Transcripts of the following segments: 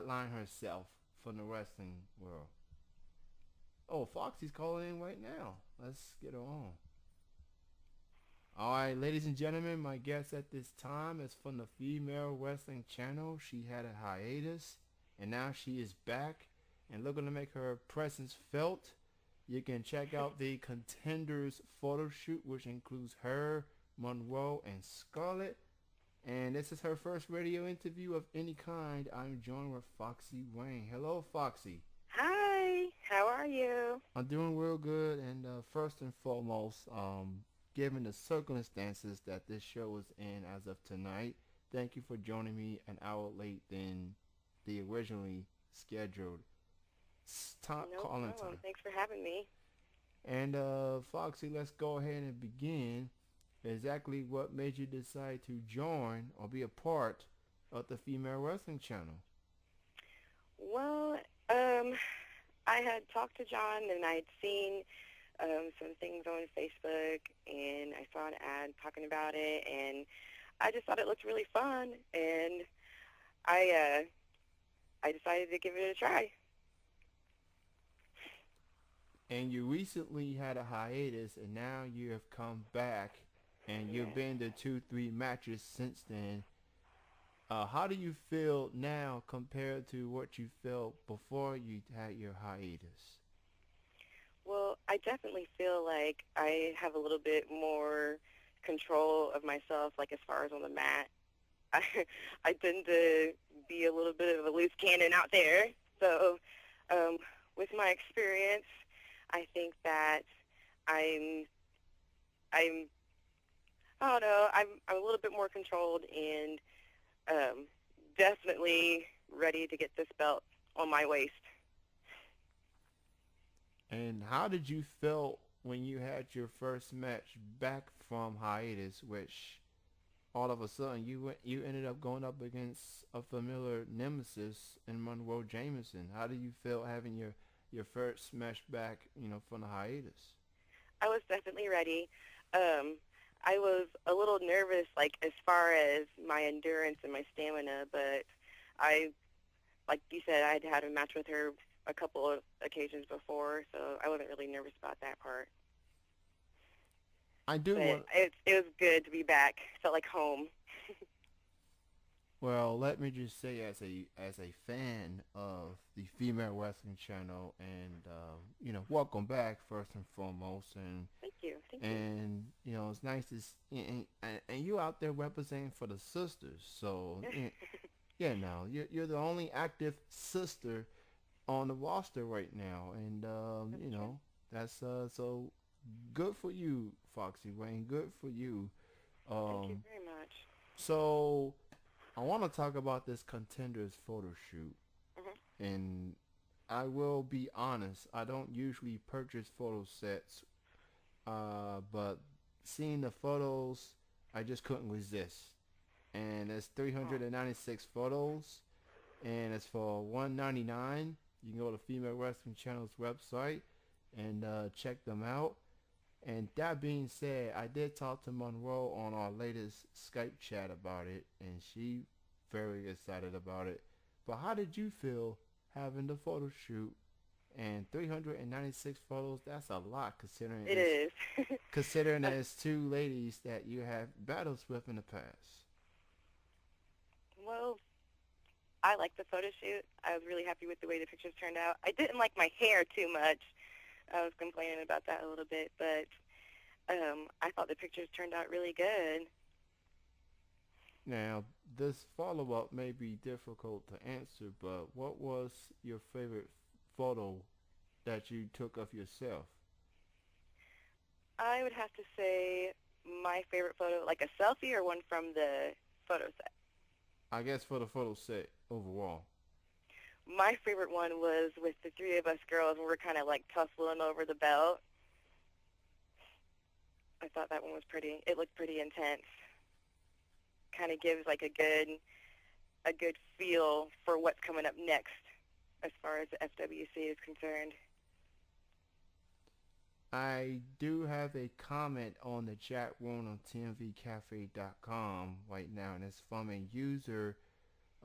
Line herself from the wrestling world. Oh, Foxy's calling in right now. Let's get her on. All right, ladies and gentlemen, my guest at this time is from the Female Wrestling Channel. She had a hiatus, and now she is back and looking to make her presence felt. You can check out the Contenders photo shoot, which includes her, Monroe, and Scarlett. And this is her first radio interview of any kind. I'm joined with Foxy Wayne. Hello, Foxy. Hi, how are you? I'm doing real good, and first and foremost, given the circumstances that this show is in as of tonight, thank you for joining me an hour late than the originally scheduled No calling problem. time. Thanks for having me. And Foxy, let's go ahead and begin. Exactly what made you decide to join or be a part of the Female Wrestling Channel? Well, I had talked to John and I'd seen some things on Facebook and I saw an ad talking about it and I just thought it looked really fun and I I decided to give it a try. And you recently had a hiatus, and now you have come back, and you've Yes. been to two, three matches since then. How do you feel now compared to what you felt before you had your hiatus? Well, I definitely feel like I have a little bit more control of myself, like as far as on the mat. I, I tend to be a little bit of a loose cannon out there. So um, with my experience, I think that I'm, I'm, I don't know, I'm a little bit more controlled and um, definitely ready to get this belt on my waist. And how did you feel when you had your first match back from hiatus, which all of a sudden you ended up going up against a familiar nemesis in Monroe Jameson? How do you feel having your first match back, from the hiatus? I was definitely ready. Um, I was a little nervous, like as far as my endurance and my stamina, but I, like you said, I'd had a match with her a couple of occasions before, so I wasn't really nervous about that part. I do But want. it was good to be back. Felt like home. Well, let me just say, as a fan of the Female Wrestling Channel, and welcome back first and foremost, and Thank you, thank you. and it's nice to and you out there representing for the sisters. So yeah, now you're the only active sister on the roster right now, and That's true. that's so good for you, Foxy Wayne. Good for you. Thank you Um, very much. so I want to talk about this contenders photo shoot, Hmm. and I will be honest. I don't usually purchase photo sets, but seeing the photos, I just couldn't resist. And it's Oh, 396 photos, and it's for 199. You can go to Female Wrestling Channel's website and check them out. And that being said, I did talk to Monroe on our latest Skype chat about it, and she very excited about it. But how did you feel having the photo shoot and 396 photos? That's a lot it is. considering Uh, there's two ladies that you have battles with in the past. well, I liked the photo shoot. I was really happy with the way the pictures turned out. I didn't like my hair too much. I was complaining about that a little bit, but I thought the pictures turned out really good. Now, this follow up may be difficult to answer, but what was your favorite photo that you took of yourself? I would have to say my favorite photo, like a selfie or one from the photo set. I guess for the photo set overall. My favorite one was with the three of us girls, and we're kind of like tussling over the belt. I thought that one was pretty. It looked pretty intense. Kind of gives like a good feel for what's coming up next as far as the FWC is concerned. I do have a comment on the chat room on tmvcafe.com right now, and it's from a user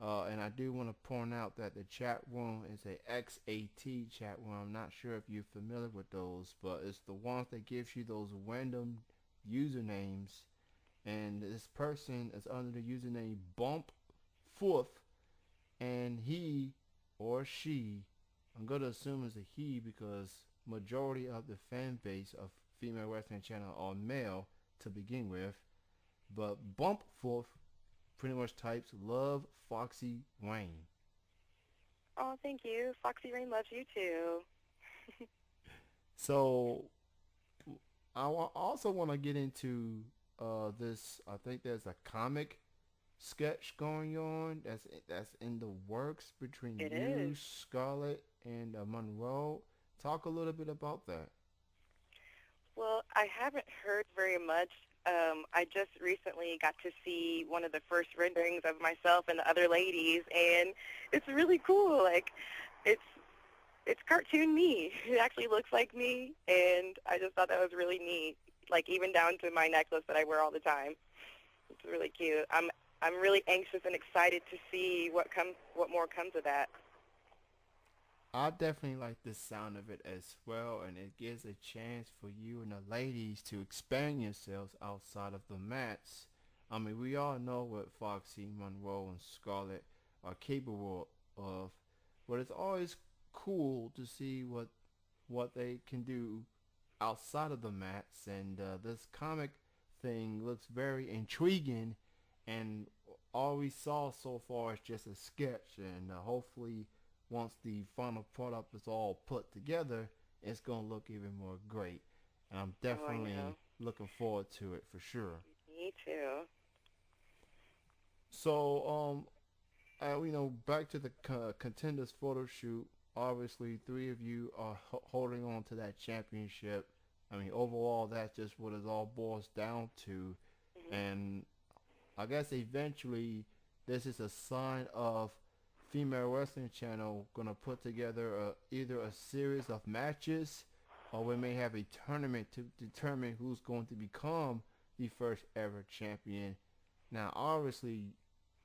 And I do want to point out that the chat room is a XAT chat room. I'm not sure if you're familiar with those, but it's the ones that gives you those random usernames. And this person is under the username Bump Fourth, and he or she, I'm gonna assume it's a he because majority of the fan base of female wrestling channel are male to begin with. But Bump Fourth pretty much types love Foxy Wayne. Oh, thank you. Foxy Rain loves you too. So also want to get into this. I think there's a comic sketch going on that's in the works between It you, is. Scarlett, and Monroe. Talk a little bit about that. Well, I haven't heard very much. I just recently got to see one of the first renderings of myself and the other ladies, and it's really cool. Like, it's it's cartoon me. It actually looks like me, and I just thought that was really neat. Like, even down to my necklace that I wear all the time. It's really cute. I'm really anxious and excited to see what more comes of that. I definitely like the sound of it as well, and it gives a chance for you and the ladies to expand yourselves outside of the mats. I mean, we all know what Foxy, Monroe, and Scarlett are capable of, but it's always cool to see what they can do outside of the mats. And this comic thing looks very intriguing, and all we saw so far is just a sketch, and hopefully once the final product is all put together, it's going to look even more great. And I'm Oh, I definitely know. looking forward to it for sure. Me too. So, back to the contenders photo shoot. Obviously, three of you are holding on to that championship. I mean, overall, that's just what it all boils down to. Hmm. And I guess eventually, this is a sign of female wrestling channel gonna put together either a series of matches, or we may have a tournament to determine who's going to become the first ever champion. Now, obviously,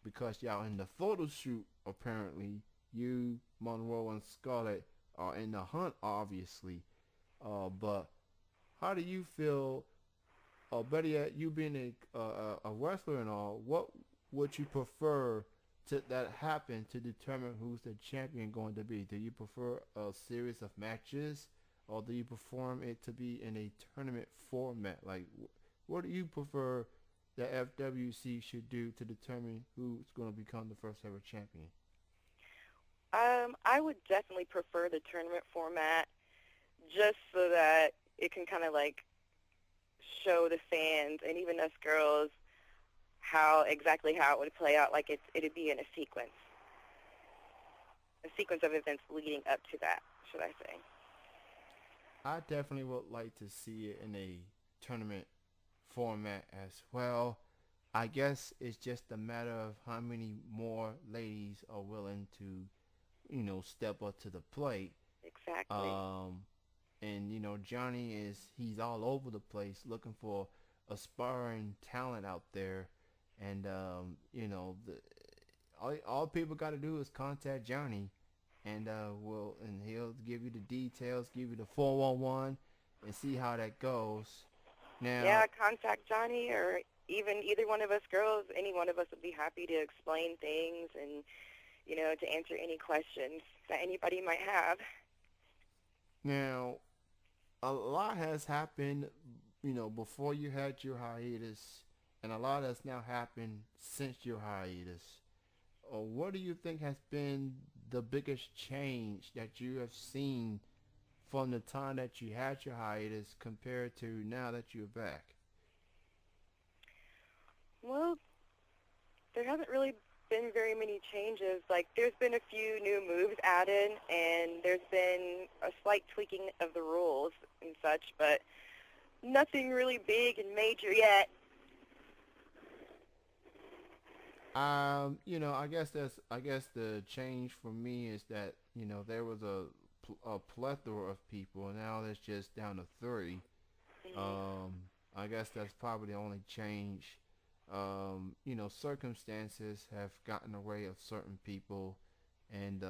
because y'all in the photo shoot, apparently you, Monroe, and Scarlett are in the hunt, obviously. But how do you feel? Better yet, you being a wrestler and all, what would you prefer to that happen to determine who's the champion going to be? Do you prefer a series of matches, or do you prefer it to be in a tournament format? Like, what do you prefer the FWC should do to determine who's going to become the first ever champion? I would definitely prefer the tournament format just so that it can kind of like show the fans and even us girls how exactly how it would play out. Like it'd be in a sequence of events leading up to that, should I say? I definitely would like to see it in a tournament format as well. I guess it's just a matter of how many more ladies are willing to, step up to the plate. Exactly. Um, and Johnny he's all over the place looking for aspiring talent out there, and all people got to do is contact Johnny, and he'll give you the details, give you the 411, and see how that goes. Yeah, Now, contact Johnny or even either one of us girls. Any one of us would be happy to explain things and, to answer any questions that anybody might have. now, a lot has happened, before you had your hiatus, and a lot has now happened since your hiatus. What do you think has been the biggest change that you have seen from the time that you had your hiatus compared to now that you're back? Well, there hasn't really been very many changes. Like, there's been a few new moves added, and there's been a slight tweaking of the rules and such, but nothing really big and major yet. I guess the change for me is that there was a plethora of people, and now there's just down to three. Hmm. Um, I guess that's probably the only change. circumstances have gotten away of certain people, and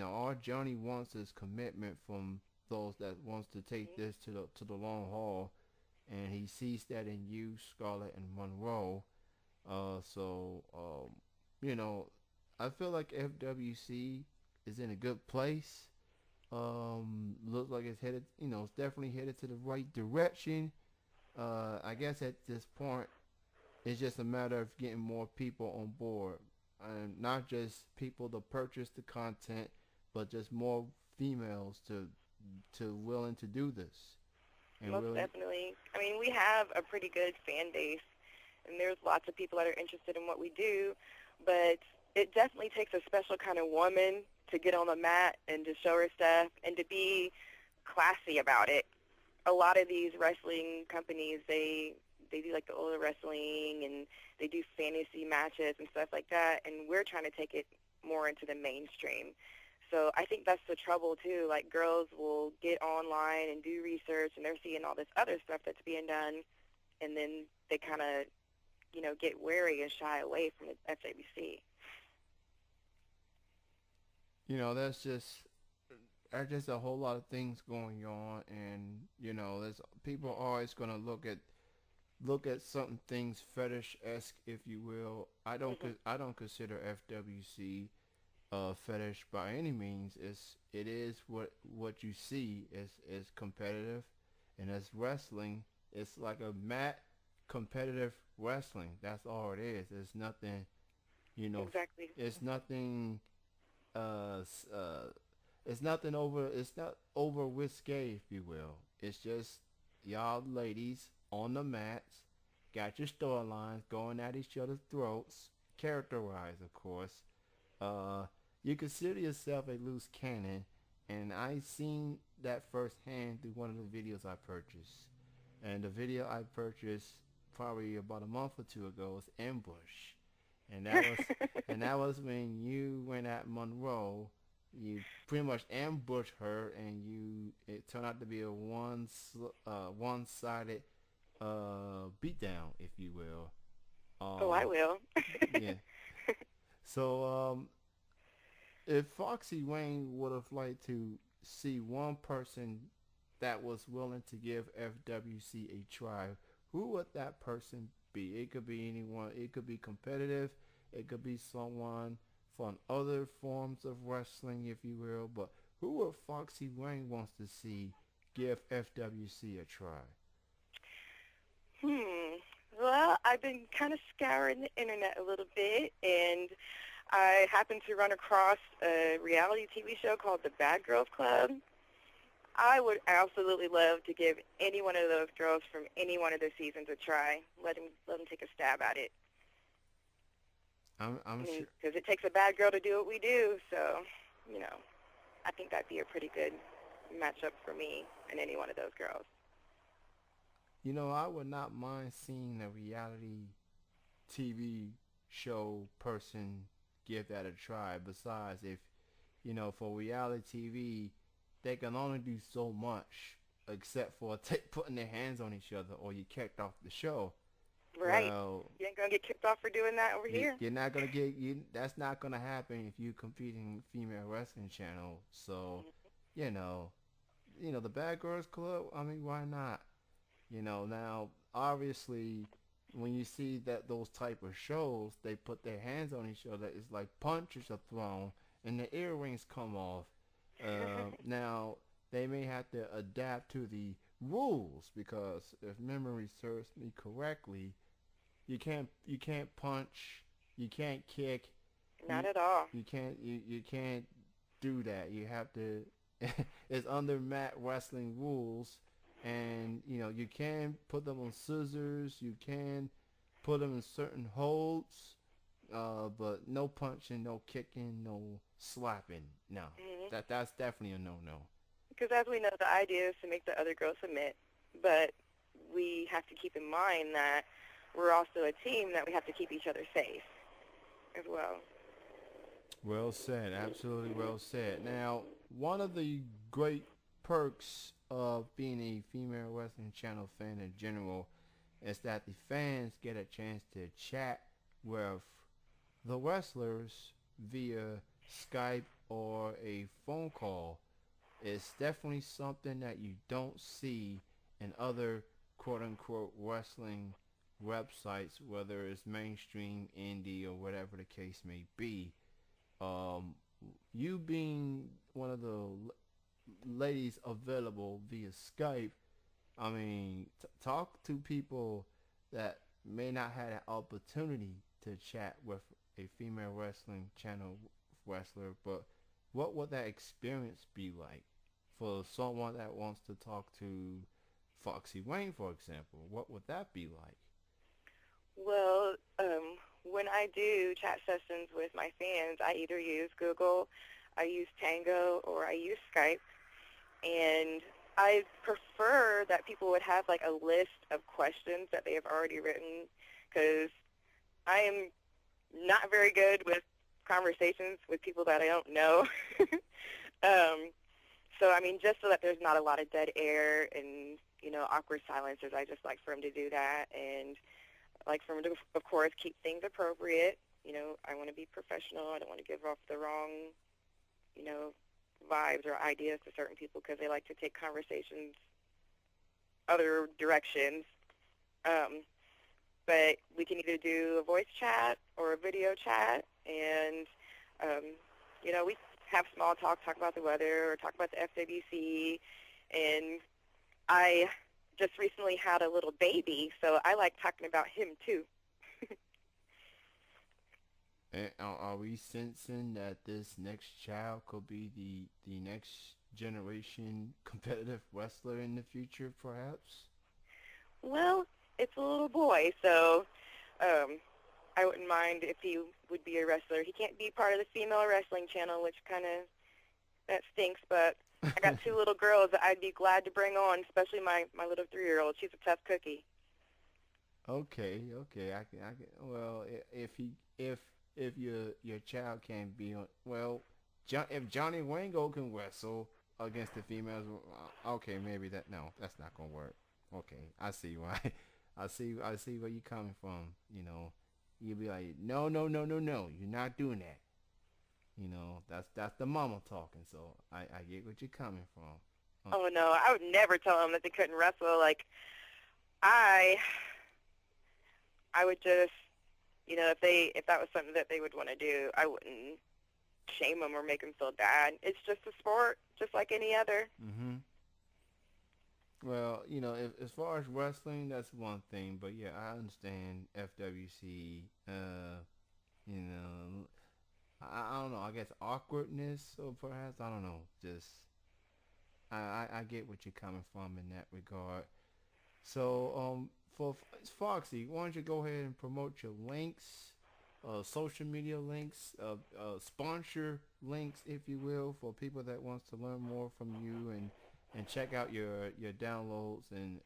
all Johnny wants is commitment from those that wants to take Mhm. this to the long haul, and he sees that in you, Scarlett, and Monroe. So you know, I feel like FWC is in a good place. Looks like it's headed, it's definitely headed to the right direction. I guess at this point, it's just a matter of getting more people on board, and not just people to purchase the content, but just more females to willing to do this and Most willing. definitely. I mean, we have a pretty good fan base, and there's lots of people that are interested in what we do, but it definitely takes a special kind of woman to get on the mat and to show her stuff and to be classy about it. A lot of these wrestling companies, they do like the older wrestling and they do fantasy matches and stuff like that, and we're trying to take it more into the mainstream. So I think that's the trouble too. Like girls will get online and do research and they're seeing all this other stuff that's being done, and then they kind of, get wary and shy away from the FWC. That's just a whole lot of things going on, and there's people are always gonna look at certain things fetish esque, if you will. Hmm. I don't consider FWC fetish by any means. It is what you see is competitive, and as wrestling, it's like a mat competitive wrestling. That's all it is. It's nothing, you know. Exactly. It's nothing. Uh, s- uh, it's nothing over. It's not over risque, if you will. It's just y'all ladies on the mats, got your storylines going at each other's throats, characterized, of course. uh, you consider yourself a loose cannon, and I seen that firsthand through one of the videos I purchased. And the video I purchased probably about a month or two ago was Ambush, and that was when you went at Monroe. You pretty much ambushed her, and it turned out to be a one-sided beatdown, if you will. Oh, I Um, will. yeah. So if Foxy Wayne would have liked to see one person that was willing to give FWC a try, who would that person be? It could be anyone. It could be competitive. It could be someone from other forms of wrestling, if you will. But who would Foxy Wayne wants to see give FWC a try? Well, I've been kind of scouring the internet a little bit, and I happened to run across a reality TV show called The Bad Girls Club. I would absolutely love to give any one of those girls from any one of the seasons a try. Let them take a stab at it. I'm I mean, sure. because it takes a bad girl to do what we do, so you know, I think that'd be a pretty good matchup for me and any one of those girls. I would not mind seeing a reality TV show person give that a try. Besides, if for reality TV, they can only do so much except for putting their hands on each other, or you kicked off the show. Right? Well, You ain't gonna get kicked off for doing that over here. you're not gonna get you. That's not gonna happen if you compete in female wrestling channel. So, you know, the Bad Girls Club. I mean, why not? Now obviously when you see that those type of shows, they put their hands on each other. It's like punches are thrown and the earrings come off. Now they may have to adapt to the rules because if memory serves me correctly, you can't punch, you can't kick, Not you at all. you can't do that. You have to. It's under mat wrestling rules, and you can put them on scissors. You can put them in certain holds, but no punching, no kicking, no slapping. No, Hmm. that's definitely a no no. Because as we know, the idea is to make the other girl submit, but we have to keep in mind that we're also a team that we have to keep each other safe as well. Well said, absolutely well said. Now, one of the great perks of being a female wrestling channel fan in general is that the fans get a chance to chat with the wrestlers via Skype or a phone call. It's definitely something that you don't see in other quote unquote wrestling websites, whether it's mainstream, indie, or whatever the case may be. Um, you being one of the ladies available via Skype, I mean, talk to people that may not have an opportunity to chat with a female wrestling channel wrestler, but what would that experience be like for someone that wants to talk to Foxy Wayne, for example? What would that be like? Well, when I do chat sessions with my fans, I either use Google, I use Tango, or I use Skype. And I prefer that people would have like a list of questions that they have already written, because I am not very good with conversations with people that I don't know. So, I mean, just so that there's not a lot of dead air and, awkward silences, I just like for them to do that. And like for them to, of course, keep things appropriate. I want to be professional. I don't want to give off the wrong, you know, vibes or ideas to certain people because they like to take conversations other directions. But we can either do a voice chat or a video chat, and we have small talk about the weather or talk about the FWC. And I just recently had a little baby, so I like talking about him too. And are we sensing that this next child could be the next generation competitive wrestler in the future, perhaps? Well, it's a little boy, so I wouldn't mind if he would be a wrestler. He can't be part of the female wrestling channel, which that stinks, but I got two little girls that I'd be glad to bring on, especially my little 3-year-old. She's a tough cookie. Okay. I can. Well, if your child can't be on, well, if Johnny Wango can wrestle against the females, okay, maybe no, that's not gonna work. Okay, I see why. I see where you're coming from. You'll be like, no, you're not doing that. That's the mama talking. So I get what you're coming from. Oh, no, I would never tell them that they couldn't wrestle. Like, I would just, if that was something that they would want to do, I wouldn't shame them or make them feel bad. It's just a sport, just like any other. Mhm. Well, as far as wrestling, that's one thing. But yeah, I understand FWC. You know, I don't know. I guess awkwardness, or perhaps I don't know. Just I get what you're coming from in that regard. So for Foxy, why don't you go ahead and promote your links, social media links, sponsor links, if you will, for people that wants to learn more from you and check out your downloads and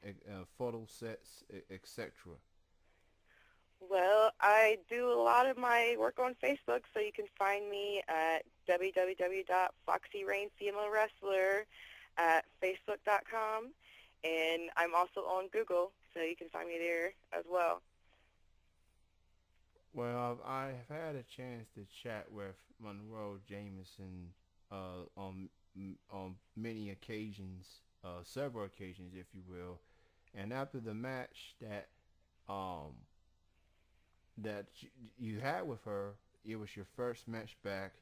photo sets, etc. Well, I do a lot of my work on Facebook, so you can find me at www.foxyrainfemalewrestler at facebook.com, and I'm also on Google, so you can find me there as well. Well, I've had a chance to chat with Monroe Jameson on many occasions, several occasions, if you will, and after the match um that you had with her, it was your first match back,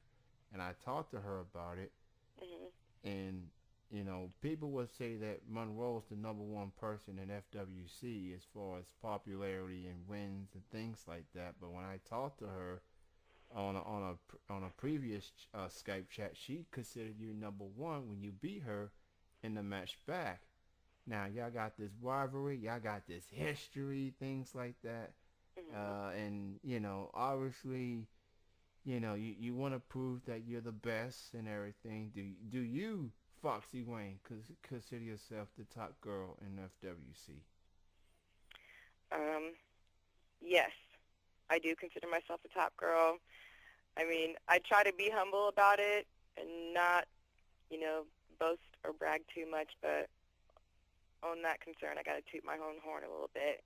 and I talked to her about it, Hmm. and people would say that Monroe's the number one person in FWC as far as popularity and wins and things like that. But when I talked to her on a previous Skype chat, she considered you number one when you beat her in the match back. Now y'all got this rivalry, y'all got this history, things like that, Hmm. and obviously, you want to prove that you're the best and everything. Do you, Foxy Wayne, consider yourself the top girl in FWC? Yes, I do consider myself a top girl. I mean, I try to be humble about it and not, boast or brag too much, but on that concern, I got to toot my own horn a little bit.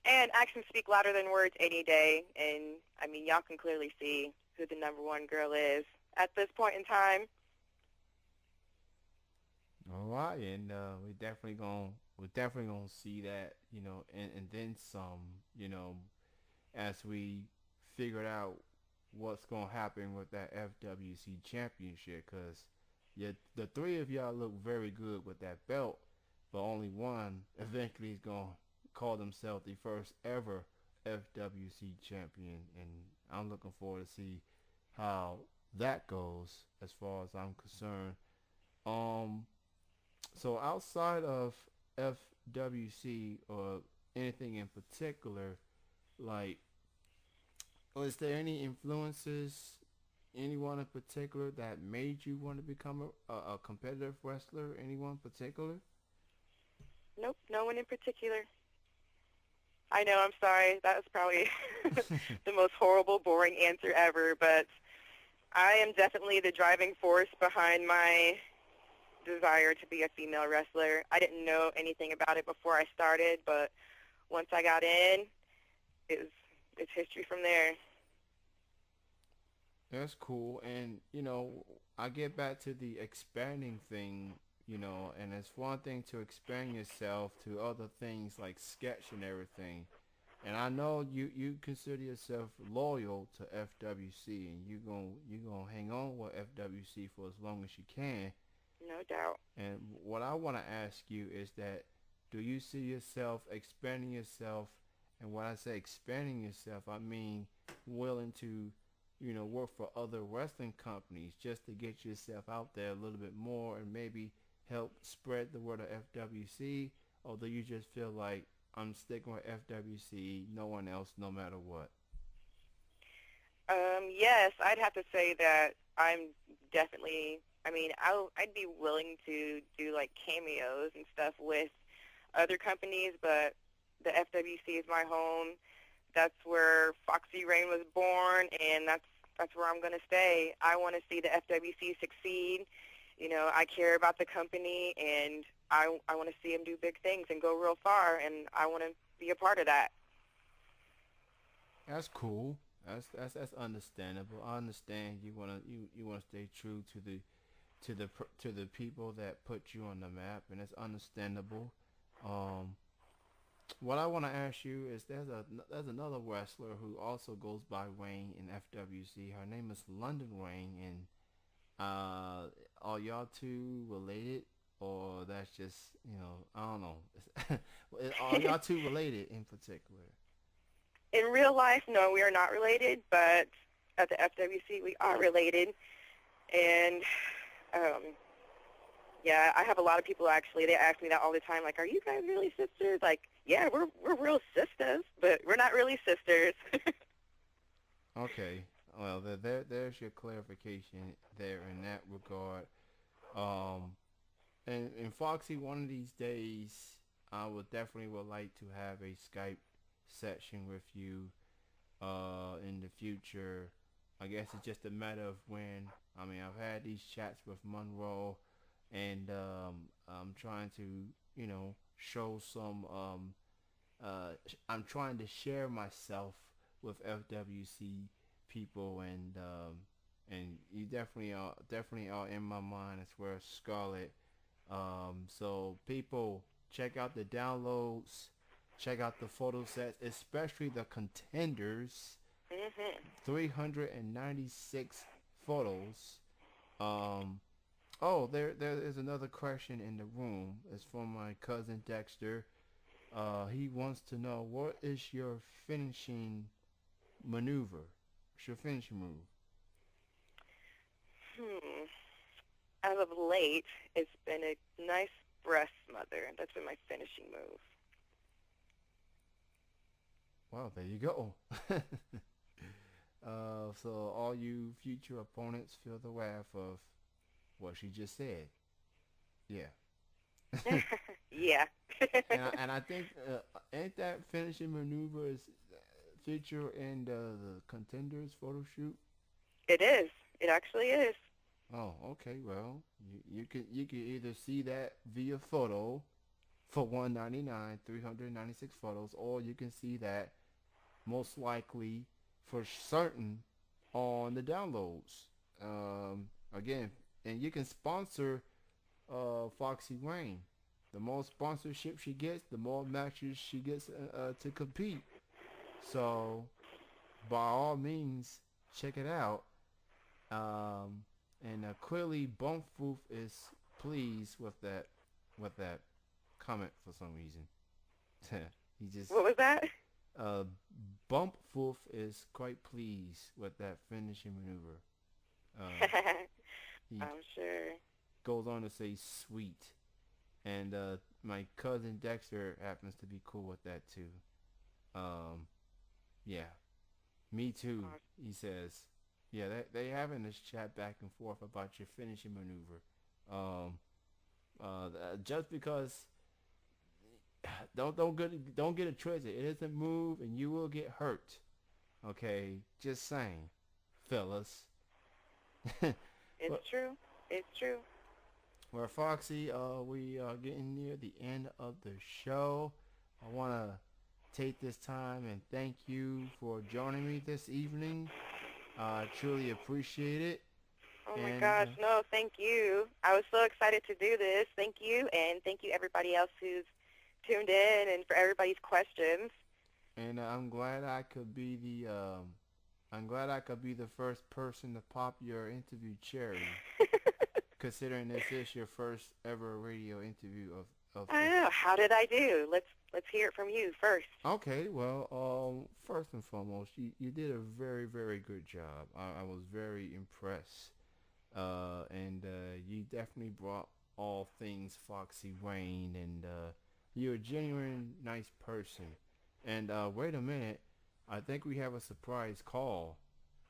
And actions speak louder than words any day. And, I mean, y'all can clearly see who the number one girl is at this point in time. All right, and we're definitely gonna see that, and then some, as we figured out what's gonna happen with that FWC championship, cause the three of y'all look very good with that belt, but only one eventually is gonna call themselves the first ever FWC champion, and I'm looking forward to see how that goes as far as I'm concerned. Um, so outside of FWC or anything in particular, like, is there any influences, anyone in particular that made you want to become a competitive wrestler? Anyone in particular? Nope, no one in particular. I know, I'm sorry. That was probably the most horrible, boring answer ever, but I am definitely the driving force behind my desire to be a female wrestler. I didn't know anything about it before I started, but once I got in, it's history from there. That's cool. And, I get back to the expanding thing, and it's one thing to expand yourself to other things like sketch and everything. And I know you consider yourself loyal to FWC, and you gonna hang on with FWC for as long as you can. No doubt. And what I want to ask you is that, do you see yourself expanding yourself? And when I say expanding yourself, I mean willing to, work for other wrestling companies just to get yourself out there a little bit more and maybe help spread the word of FWC? Or do you just feel like I'm sticking with FWC, no one else, no matter what? Yes, I'd have to say that I'm definitely, I mean, I'd be willing to do like cameos and stuff with other companies, but the FWC is my home. That's where Foxy Rain was born, and that's where I'm going to stay. I want to see the FWC succeed. I care about the company, and I want to see them do big things and go real far, and I want to be a part of that. That's cool. That's understandable. I understand you wanna stay true to the people that put you on the map, and it's understandable. Um, what I want to ask you is there's another wrestler who also goes by Wayne in FWC. Her name is London Wayne, and are y'all two related, or that's just, I don't know. Are y'all two related in particular? In real life, no, we are not related, but at the FWC, we are related. And um, yeah, I have a lot of people actually. They ask me that all the time. Like, are you guys really sisters? Like, yeah, we're real sisters, but we're not really sisters. Okay. Well, there's your clarification there in that regard. Um, and Foxy, one of these days, I would like to have a Skype session with you in the future. I guess it's just a matter of when. I mean, I've had these chats with Monroe, and I'm trying to, show some. I'm trying to share myself with FWC people, and you definitely are in my mind as well as Scarlett. So people, check out the downloads, check out the photo sets, especially the contenders. hmm 396 photos. Um, oh, there is another question in the room. It's from my cousin Dexter. He wants to know, what is your finishing maneuver? What's your finishing move? Hmm. As of late, it's been a nice breast smother. That's been my finishing move. Well, there you go. So all you future opponents feel the wrath of what she just said. Yeah. Yeah. And I think ain't that finishing maneuver is feature in the contenders photo shoot? It is. It actually is. Oh, okay. Well, you can either see that via photo for 199, 396 photos, or you can see that most likely for certain on the downloads. Again, and you can sponsor Foxy Wayne. The more sponsorship she gets, the more matches she gets to compete. So, by all means, check it out. And clearly, Bumpfoof is pleased with that comment for some reason. he just What was that? uh, Bumpfoof is quite pleased with that finishing maneuver. Uh, he I'm sure. goes on to say sweet, and my cousin Dexter happens to be cool with that too. Um, yeah, me too. He says, yeah, they having this chat back and forth about your finishing maneuver. Um, just because don't get it twisted. It is a move, and you will get hurt. Okay, just saying, fellas. It's But true. It's true. well, Foxy, we are getting near the end of the show. I want to take this time and thank you for joining me this evening. I truly appreciate it. Oh my And gosh, no, thank you. I was so excited to do this. Thank you, and thank you everybody else who's tuned in and for everybody's questions. I'm glad I could be the first person to pop your interview cherry, considering this is your first ever radio interview of I this. don't know. How did I do? Let's hear it from you first. Okay, well, first and foremost, you did a very, very good job. I was very impressed. And you definitely brought all things Foxy Wayne, and you're a genuine nice person. And wait a minute, I think we have a surprise call.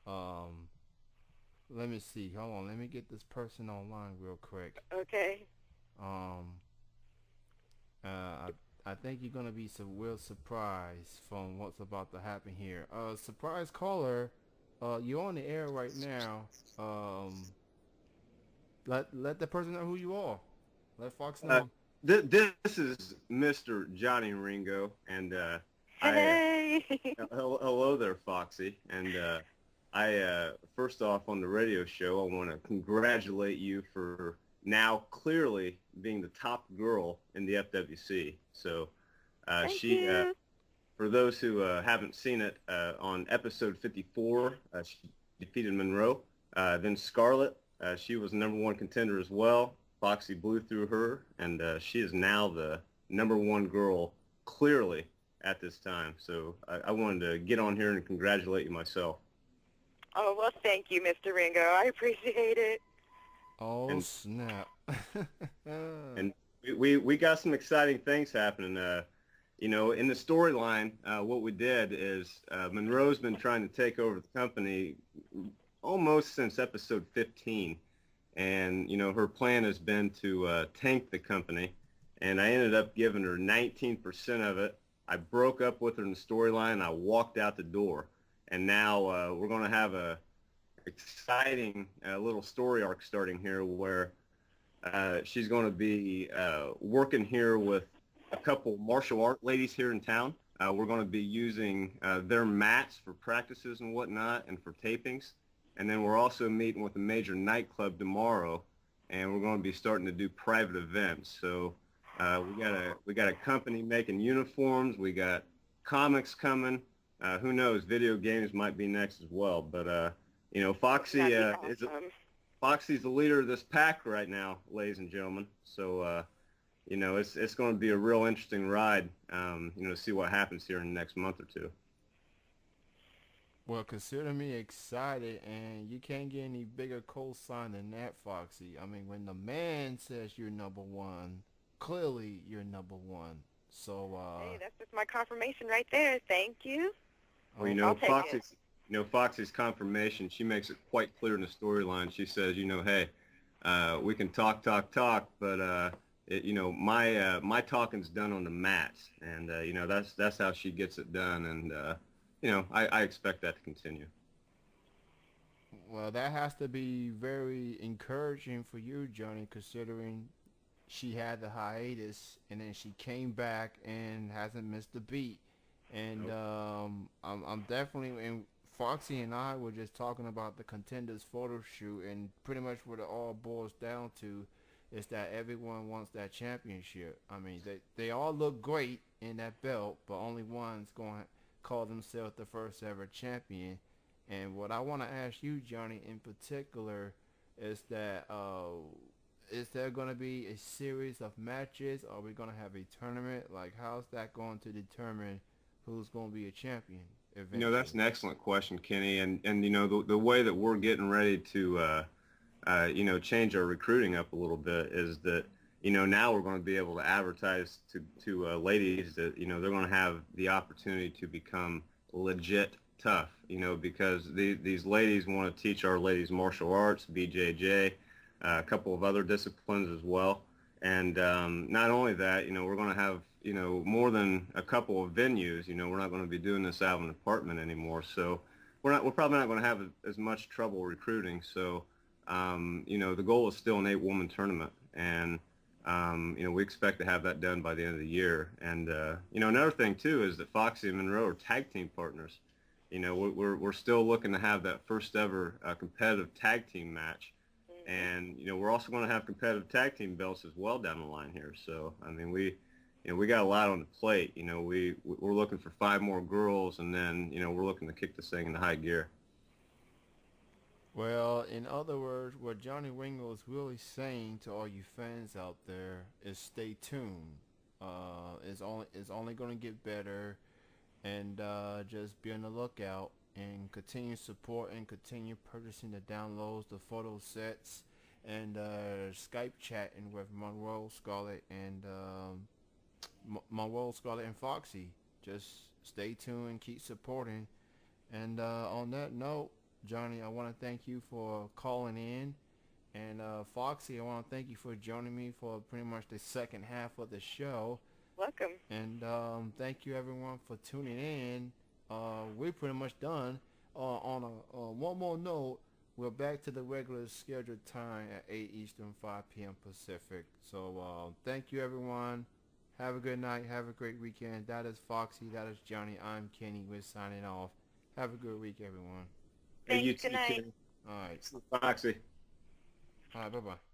Um, let me see. Hold on, let me get this person online real quick. Okay. Um, I think you're gonna be so real surprised from what's about to happen here. Surprise caller, you're on the air right now. Let the person know who you are. Let Fox Uh, know. this is Mr. Johnny Ringo, and I Hey. hello there, Foxy. And first off, on the radio show, I want to congratulate you for now clearly being the top girl in the FWC. So Thank she, you. for those who haven't seen it, on episode 54, she defeated Monroe. Then Scarlett, she was the number one contender as well. Foxy blew through her, and she is now the number one girl clearly at this time. So I wanted to get on here and congratulate you myself. Oh, well, thank you, Mr. Ringo. I appreciate it. Oh And snap! and we got some exciting things happening. You know, in the storyline, what we did is Monroe's been trying to take over the company almost since episode 15. And, you know, her plan has been to tank the company. And I ended up giving her 19% of it. I broke up with her in the storyline. I walked out the door. And now we're going to have a exciting little story arc starting here where she's going to be working here with a couple martial art ladies here in town. We're going to be using their mats for practices and whatnot and for tapings. And then we're also meeting with a major nightclub tomorrow, and we're going to be starting to do private events. So we got a company making uniforms. We got comics coming. Who knows? Video games might be next as well. But you know, Foxy That'd be awesome. Foxy's the leader of this pack right now, ladies and gentlemen. So you know, it's going to be a real interesting ride. You know, to see what happens here in the next month or two. Well, consider me excited, and you can't get any bigger cosign than that, Foxy. I mean, when the man says you're number one, clearly you're number one. So, Hey, that's just my confirmation right there. Thank you. Well, you oh, know, I'll take it. Foxy's confirmation, she makes it quite clear in the storyline. She says, you know, hey, we can talk, but you know, my talking's done on the mats, and you know, that's how she gets it done, and you know, I expect that to continue. well, that has to be very encouraging for you, Johnny, considering she had the hiatus, and then she came back and hasn't missed a beat. And Nope. I'm definitely, and Foxy and I were just talking about the contenders photo shoot, and pretty much what it all boils down to is that everyone wants that championship. I mean, they all look great in that belt, but only one's going to call themselves the first ever champion. And what I want to ask you, Johnny, in particular, is that is there going to be a series of matches? Are we going to have a tournament? Like, how's that going to determine who's going to be a champion That's eventually? an excellent question, Kenny. And the way that we're getting ready to, change our recruiting up a little bit is that, now we're going to be able to advertise to ladies that, they're going to have the opportunity to become legit tough, because these ladies want to teach our ladies martial arts, BJJ, a couple of other disciplines as well. And not only that, we're going to have, more than a couple of venues. We're not going to be doing this out of an apartment anymore. So we're probably not going to have as much trouble recruiting. So, the goal is still an 8-woman tournament. And, we expect to have that done by the end of the year. And, another thing, too, is that Foxy and Monroe are tag team partners. We're still looking to have that first ever competitive tag team match. Mhm. And, we're also going to have competitive tag team belts as well down the line here. So, I mean, we got a lot on the plate. We're looking for 5 more girls, and then, we're looking to kick this thing into high gear. Well, in other words, what Johnny Wingo is really saying to all you fans out there is stay tuned. It's only going to get better, and just be on the lookout and continue support and continue purchasing the downloads, the photo sets, and Skype chatting with Monroe, Scarlett, and Monroe, Scarlett, and Foxy. Just stay tuned, keep supporting, and on that note, Johnny, I want to thank you for calling in. And Foxy, I want to thank you for joining me for pretty much the second half of the show. Welcome. And thank you everyone for tuning in. We're pretty much done. On one more note, we're back to the regular scheduled time at 8 Eastern, 5 p.m. Pacific. So thank you everyone. Have a good night. Have a great weekend. That is Foxy. That is Johnny. I'm Kenny. We're signing off. Have a good week, everyone. Hey, Thanks. you Good too, night. Kenny. All right. Foxy. All right. Bye-bye.